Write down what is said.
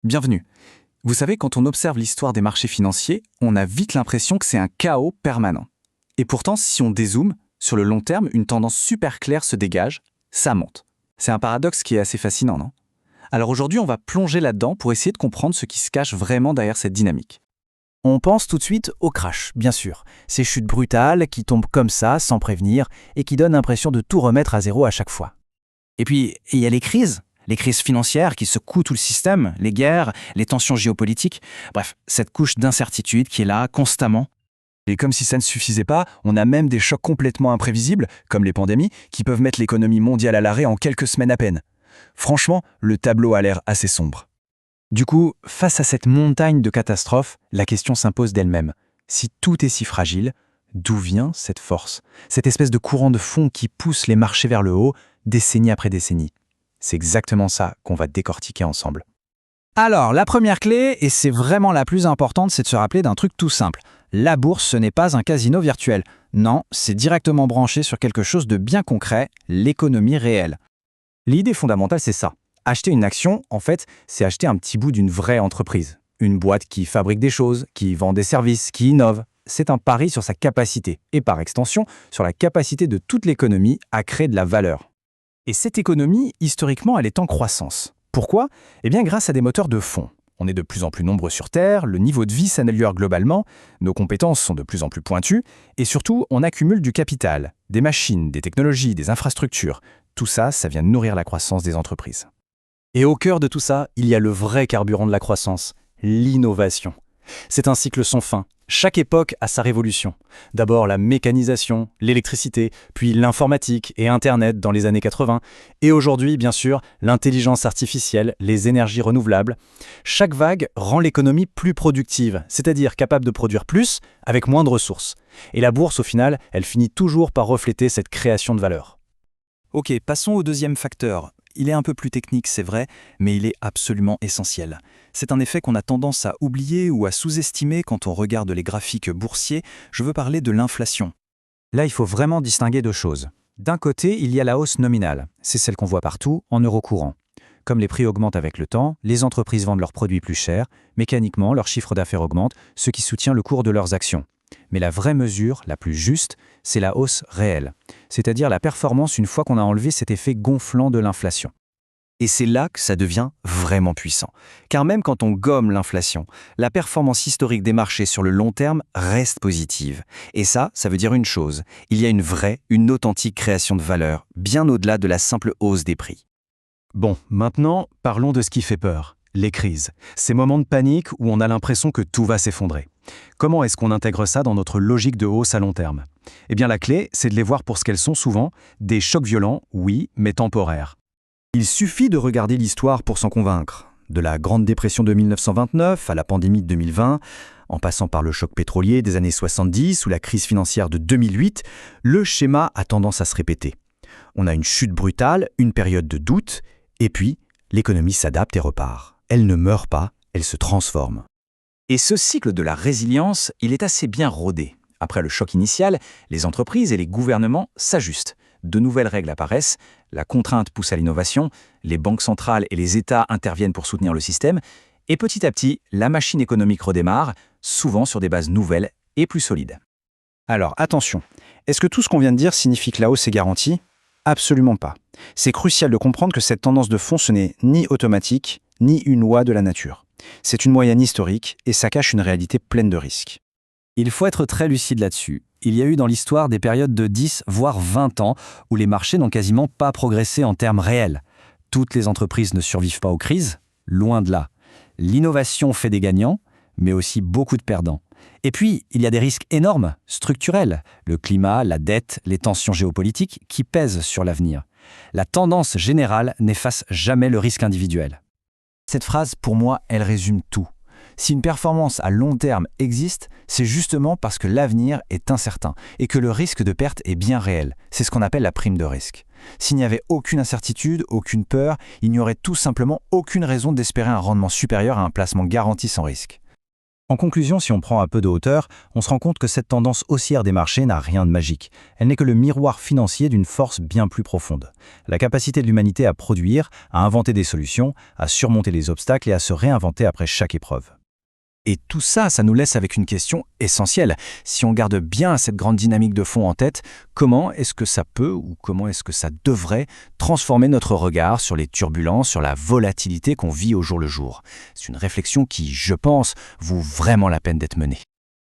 Bienvenue. Vous savez, quand on observe l'histoire des marchés financiers, on a vite l'impression que c'est un chaos permanent. Et pourtant, si on dézoome, sur le long terme, une tendance super claire se dégage, ça monte. C'est un paradoxe qui est assez fascinant, non? Alors aujourd'hui, on va plonger là-dedans pour essayer de comprendre ce qui se cache vraiment derrière cette dynamique. On pense tout de suite au crash, bien sûr. Ces chutes brutales qui tombent comme ça, sans prévenir, et qui donnent l'impression de tout remettre à zéro à chaque fois. Et puis, il y a les crises financières qui secouent tout le système, les guerres, les tensions géopolitiques. Bref, cette couche d'incertitude qui est là constamment. Et comme si ça ne suffisait pas, on a même des chocs complètement imprévisibles, comme les pandémies, qui peuvent mettre l'économie mondiale à l'arrêt en quelques semaines à peine. Franchement, le tableau a l'air assez sombre. Du coup, face à cette montagne de catastrophes, la question s'impose d'elle-même. Si tout est si fragile, d'où vient cette force? Cette espèce de courant de fond qui pousse les marchés vers le haut, décennie après décennie. C'est exactement ça qu'on va décortiquer ensemble. Alors, la première clé, et c'est vraiment la plus importante, c'est de se rappeler d'un truc tout simple. La bourse, ce n'est pas un casino virtuel. Non, c'est directement branché sur quelque chose de bien concret, l'économie réelle. L'idée fondamentale, c'est ça. Acheter une action, en fait, c'est acheter un petit bout d'une vraie entreprise. Une boîte qui fabrique des choses, qui vend des services, qui innove. C'est un pari sur sa capacité, et par extension, sur la capacité de toute l'économie à créer de la valeur. Et cette économie, historiquement, elle est en croissance. Pourquoi? Eh bien, grâce à des moteurs de fond. On est de plus en plus nombreux sur Terre, le niveau de vie s'améliore globalement, nos compétences sont de plus en plus pointues, et surtout, on accumule du capital, des machines, des technologies, des infrastructures. Tout ça, ça vient nourrir la croissance des entreprises. Et au cœur de tout ça, il y a le vrai carburant de la croissance, l'innovation. C'est un cycle sans fin. Chaque époque a sa révolution. D'abord la mécanisation, l'électricité, puis l'informatique et Internet dans les années 80. Et aujourd'hui, bien sûr, l'intelligence artificielle, les énergies renouvelables. Chaque vague rend l'économie plus productive, c'est-à-dire capable de produire plus avec moins de ressources. Et la bourse, au final, elle finit toujours par refléter cette création de valeur. Ok, passons au deuxième facteur. Il est un peu plus technique, c'est vrai, mais il est absolument essentiel. C'est un effet qu'on a tendance à oublier ou à sous-estimer quand on regarde les graphiques boursiers. Je veux parler de l'inflation. Là, il faut vraiment distinguer deux choses. D'un côté, il y a la hausse nominale. C'est celle qu'on voit partout, en euros courants. Comme les prix augmentent avec le temps, les entreprises vendent leurs produits plus chers. Mécaniquement, leur chiffre d'affaires augmente, ce qui soutient le cours de leurs actions. Mais la vraie mesure, la plus juste, c'est la hausse réelle, c'est-à-dire la performance une fois qu'on a enlevé cet effet gonflant de l'inflation. Et c'est là que ça devient vraiment puissant. Car même quand on gomme l'inflation, la performance historique des marchés sur le long terme reste positive. Et ça veut dire une chose, il y a une vraie, une authentique création de valeur, bien au-delà de la simple hausse des prix. Bon, maintenant, parlons de ce qui fait peur, les crises. Ces moments de panique où on a l'impression que tout va s'effondrer. Comment est-ce qu'on intègre ça dans notre logique de hausse à long terme? Eh bien la clé, c'est de les voir pour ce qu'elles sont souvent, des chocs violents, oui, mais temporaires. Il suffit de regarder l'histoire pour s'en convaincre. De la Grande Dépression de 1929 à la pandémie de 2020, en passant par le choc pétrolier des années 70 ou la crise financière de 2008, le schéma a tendance à se répéter. On a une chute brutale, une période de doute, et puis l'économie s'adapte et repart. Elle ne meurt pas, elle se transforme. Et ce cycle de la résilience, il est assez bien rodé. Après le choc initial, les entreprises et les gouvernements s'ajustent. De nouvelles règles apparaissent, la contrainte pousse à l'innovation, les banques centrales et les États interviennent pour soutenir le système, et petit à petit, la machine économique redémarre, souvent sur des bases nouvelles et plus solides. Alors, attention, est-ce que tout ce qu'on vient de dire signifie que la hausse est garantie? Absolument pas. C'est crucial de comprendre que cette tendance de fond, ce n'est ni automatique, ni une loi de la nature. C'est une moyenne historique et ça cache une réalité pleine de risques. Il faut être très lucide là-dessus. Il y a eu dans l'histoire des périodes de 10 voire 20 ans où les marchés n'ont quasiment pas progressé en termes réels. Toutes les entreprises ne survivent pas aux crises, loin de là. L'innovation fait des gagnants, mais aussi beaucoup de perdants. Et puis, il y a des risques énormes, structurels, le climat, la dette, les tensions géopolitiques qui pèsent sur l'avenir. La tendance générale n'efface jamais le risque individuel. Cette phrase, pour moi, elle résume tout. Si une performance à long terme existe, c'est justement parce que l'avenir est incertain et que le risque de perte est bien réel. C'est ce qu'on appelle la prime de risque. S'il n'y avait aucune incertitude, aucune peur, il n'y aurait tout simplement aucune raison d'espérer un rendement supérieur à un placement garanti sans risque. En conclusion, si on prend un peu de hauteur, on se rend compte que cette tendance haussière des marchés n'a rien de magique. Elle n'est que le miroir financier d'une force bien plus profonde. La capacité de l'humanité à produire, à inventer des solutions, à surmonter les obstacles et à se réinventer après chaque épreuve. Et tout ça, ça nous laisse avec une question essentielle. Si on garde bien cette grande dynamique de fond en tête, comment est-ce que ça peut ou comment est-ce que ça devrait transformer notre regard sur les turbulences, sur la volatilité qu'on vit au jour le jour? C'est une réflexion qui, je pense, vaut vraiment la peine d'être menée.